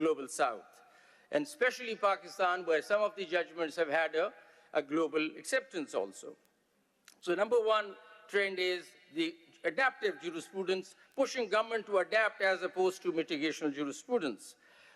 global south, and especially Pakistan, where some of the judgments have had a global acceptance also. So number one trend is the adaptive jurisprudence, pushing government to adapt as opposed to mitigational jurisprudence.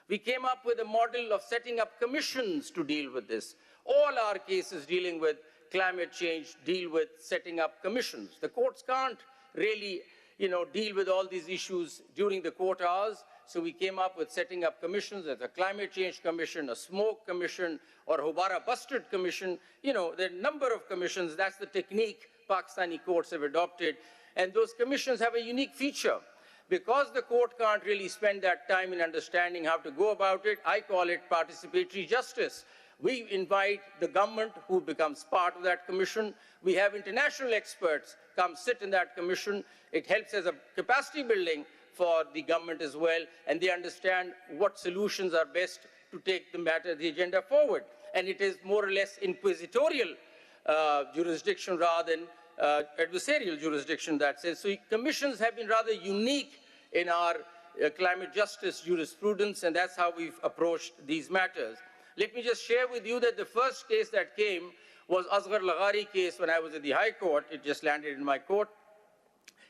We came up with a model of setting up commissions to deal with this. All our cases dealing with climate change deal with setting up commissions. The courts can't really, deal with all these issues during the court hours. So we came up with setting up commissions. There's a climate change commission, a smoke commission, or Hobara Bustard commission. There are a number of commissions. That's the technique Pakistani courts have adopted. And those commissions have a unique feature. Because the court can't really spend that time in understanding how to go about it, I call it participatory justice. We invite the government, who becomes part of that commission. We have international experts come sit in that commission. It helps as a capacity building for the government as well, and they understand what solutions are best to take the agenda forward. And it is more or less inquisitorial jurisdiction rather than adversarial jurisdiction, that says. So commissions have been rather unique in our climate justice jurisprudence, and that's how we've approached these matters. Let me just share with you that the first case that came was Asghar Laghari case when I was at the High Court. It just landed in my court.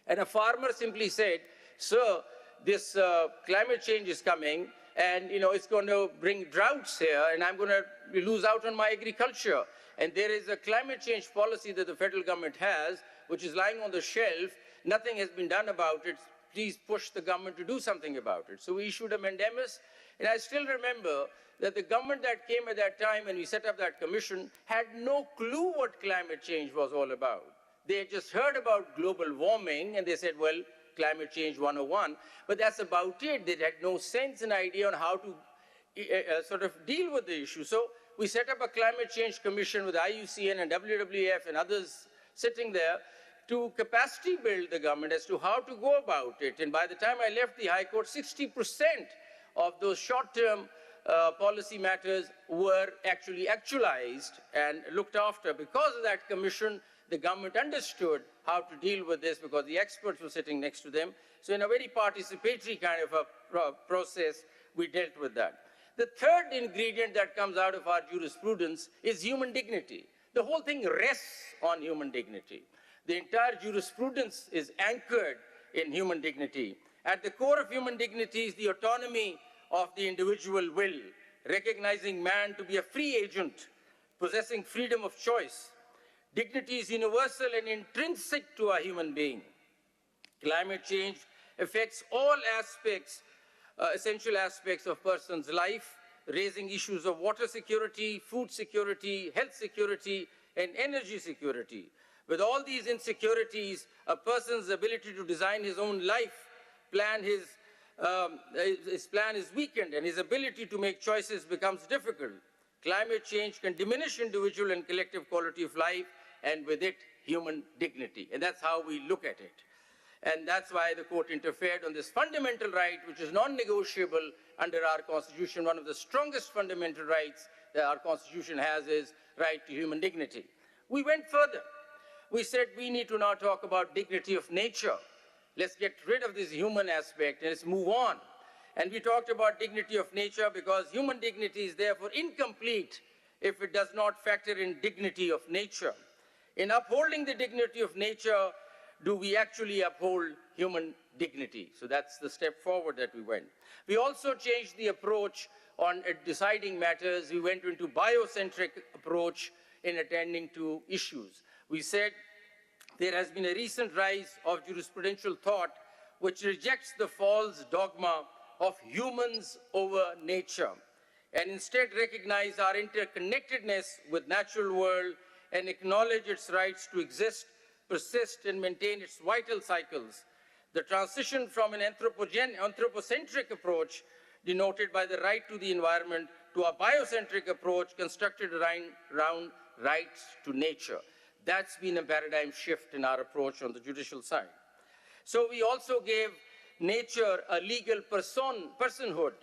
And a farmer simply said, sir, this climate change is coming, and it's going to bring droughts here, and I'm going to lose out on my agriculture. And there is a climate change policy that the federal government has, which is lying on the shelf. Nothing has been done about it. Please push the government to do something about it. So we issued a mandamus, and I still remember that the government that came at that time when we set up that commission had no clue what climate change was all about. They had just heard about global warming, and they said, well, climate change 101, but that's about it. They had no sense and idea on how to sort of deal with the issue. So we set up a climate change commission with IUCN and WWF and others sitting there to capacity build the government as to how to go about it. And by the time I left the High Court, 60% of those short-term policy matters were actually actualized and looked after. Because of that commission, the government understood how to deal with this because the experts were sitting next to them. So in a very participatory kind of a process, we dealt with that. The third ingredient that comes out of our jurisprudence is human dignity. The whole thing rests on human dignity. The entire jurisprudence is anchored in human dignity. At the core of human dignity is the autonomy of the individual will, recognizing man to be a free agent, possessing freedom of choice. Dignity is universal and intrinsic to a human being. Climate change affects all aspects, essential aspects of a person's life, raising issues of water security, food security, health security, and energy security. With all these insecurities, a person's ability to design his own life, his plan is weakened, and his ability to make choices becomes difficult. Climate change can diminish individual and collective quality of life, and with it, human dignity. And that's how we look at it. And that's why the court interfered on this fundamental right, which is non-negotiable under our Constitution. One of the strongest fundamental rights that our Constitution has is right to human dignity. We went further. We said we need to now talk about dignity of nature. Let's get rid of this human aspect and let's move on. And we talked about dignity of nature because human dignity is therefore incomplete if it does not factor in dignity of nature. In upholding the dignity of nature, do we actually uphold human dignity? So that's the step forward that we went. We also changed the approach on deciding matters. We went into biocentric approach in attending to issues. We said there has been a recent rise of jurisprudential thought which rejects the false dogma of humans over nature and instead recognize our interconnectedness with natural world and acknowledge its rights to exist, persist, and maintain its vital cycles. The transition from an anthropocentric approach denoted by the right to the environment to a biocentric approach constructed around rights to nature. That's been a paradigm shift in our approach on the judicial side. So we also gave nature a legal personhood.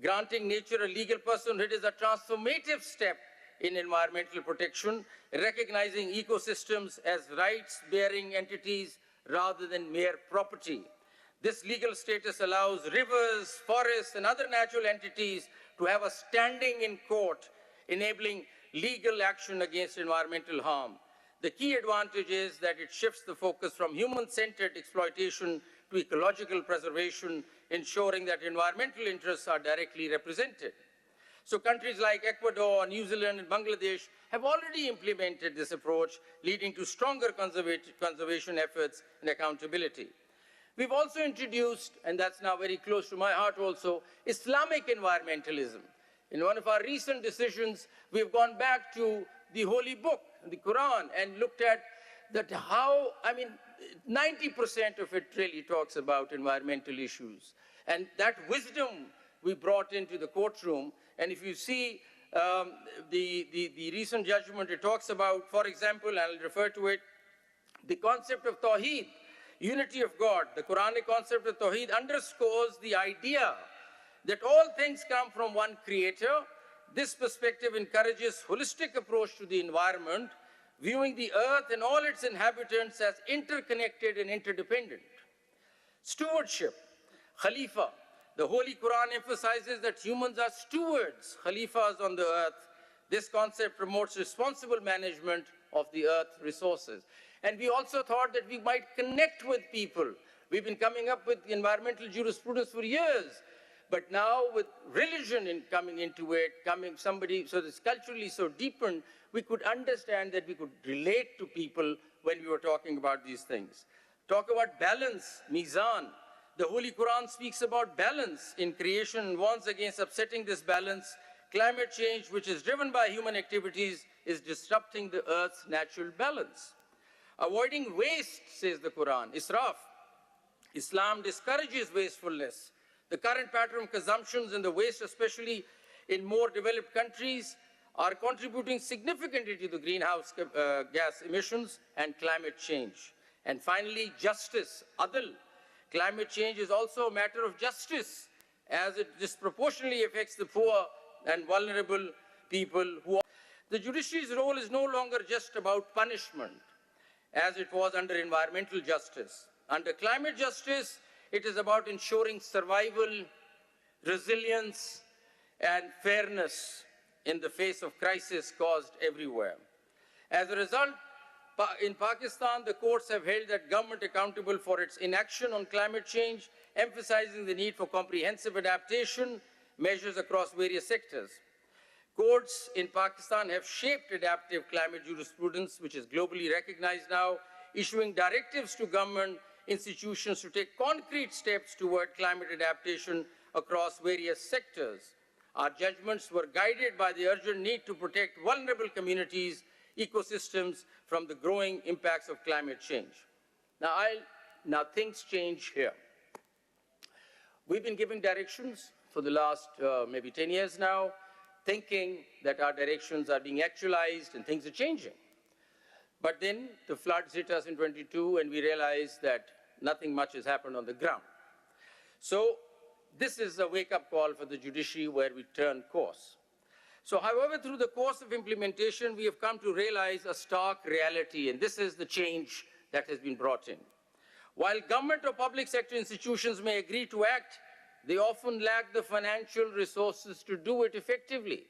Granting nature a legal personhood is a transformative step in environmental protection, recognizing ecosystems as rights-bearing entities rather than mere property. This legal status allows rivers, forests, and other natural entities to have a standing in court, enabling legal action against environmental harm. The key advantage is that it shifts the focus from human-centered exploitation to ecological preservation, ensuring that environmental interests are directly represented. So countries like Ecuador, New Zealand, and Bangladesh have already implemented this approach, leading to stronger conservation efforts and accountability. We've also introduced, and that's now very close to my heart also, Islamic environmentalism. In one of our recent decisions, we've gone back to the Holy Book, the Quran, and looked at that how, 90% of it really talks about environmental issues. And that wisdom we brought into the courtroom. And if you see the recent judgment, it talks about, for example, and I'll refer to it, the concept of Tawheed, unity of God. The Quranic concept of Tawheed underscores the idea that all things come from one creator. This perspective encourages holistic approach to the environment, viewing the earth and all its inhabitants as interconnected and interdependent. Stewardship, Khalifa. The Holy Quran emphasizes that humans are stewards, Khalifas on the earth. This concept promotes responsible management of the earth resources. And we also thought that we might connect with people. We've been coming up with environmental jurisprudence for years. But now with religion coming into it, so it's culturally so deepened, we could understand that we could relate to people when we were talking about these things. Talk about balance, mizan. The Holy Quran speaks about balance in creation and warns against upsetting this balance. Climate change, which is driven by human activities, is disrupting the earth's natural balance. Avoiding waste, says the Quran, israf. Islam discourages wastefulness. The current pattern of consumptions and the waste, especially in more developed countries, are contributing significantly to the greenhouse gas emissions and climate change. And finally, justice, adl. Climate change is also a matter of justice, as it disproportionately affects the poor and vulnerable people who are. The judiciary's role is no longer just about punishment, as it was under environmental justice. Under climate justice, it is about ensuring survival, resilience, and fairness in the face of crisis caused everywhere. As a result, in Pakistan, the courts have held that government accountable for its inaction on climate change, emphasizing the need for comprehensive adaptation measures across various sectors. Courts in Pakistan have shaped adaptive climate jurisprudence, which is globally recognized now, issuing directives to government institutions to take concrete steps toward climate adaptation across various sectors. Our judgments were guided by the urgent need to protect vulnerable communities, ecosystems from the growing impacts of climate change. Now things change here. We've been giving directions for the last maybe 10 years now, thinking that our directions are being actualized and things are changing. But then the floods hit us in 22 and we realized that nothing much has happened on the ground. So this is a wake-up call for the judiciary where we turn course. So however, through the course of implementation, we have come to realize a stark reality, and this is the change that has been brought in. While government or public sector institutions may agree to act, they often lack the financial resources to do it effectively.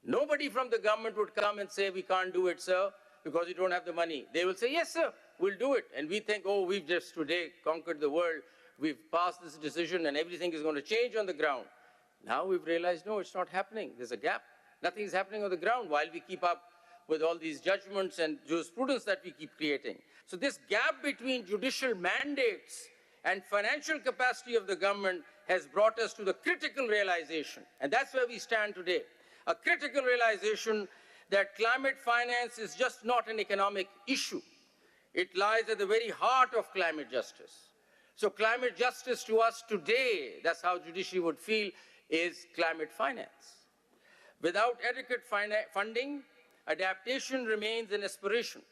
Nobody from the government would come and say, we can't do it, sir, because you don't have the money. They will say, yes, sir, we'll do it. And we think, oh, we've just today conquered the world. We've passed this decision and everything is going to change on the ground. Now we've realized, no, it's not happening. There's a gap. Nothing is happening on the ground while we keep up with all these judgments and jurisprudence that we keep creating. So this gap between judicial mandates and financial capacity of the government has brought us to the critical realization. And that's where we stand today. A critical realization that climate finance is just not an economic issue. It lies at the very heart of climate justice. So climate justice to us today, that's how judiciary would feel, is climate finance. Without adequate funding, adaptation remains an aspiration.